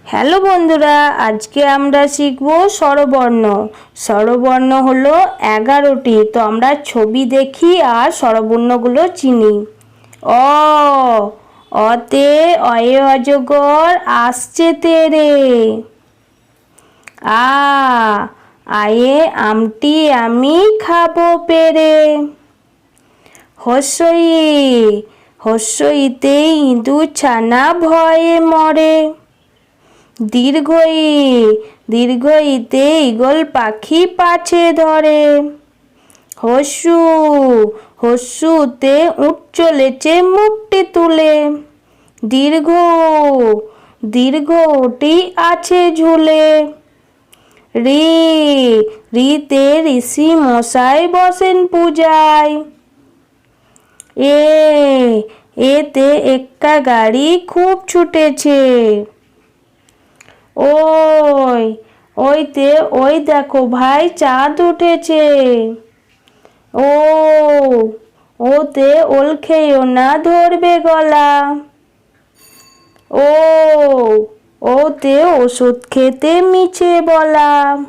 Hello বন্ধুরা, আজকে আমরা শিখব স্বরবর্ণ। স্বরবর্ণ হলো 11টি। তো আমরা ছবি দেখি আর স্বরবর্ণগুলো চিনি। অ, অতে অয়ে অজগর আসছে তেরে। আ, আয়ে আমটি আমি খাবো পেরে। হস্যই, হস্যইতে ইঁদুর ছানা ভয়ে মরে। দীর্ঘই, দীর্ঘইতে ঈগল পাখি পাছে ধরে। হস্যু, হস্যুতে উট চলেছে মুখটি তুলে। দীর্ঘ, দীর্ঘটি আছে ঝুলে। রি, রিতে ঋষি মশাই বসেন পূজায়। এ, এতে এক্কা গাড়ি খুব ছুটেছে। ওই, ওইতে ওই দেখো ভাই চাঁদ উঠেছে। ও, ওতে ওল খেয়েও না ধরবে গলা। ও, ওতে ওষুধ খেতে মিছে বলা।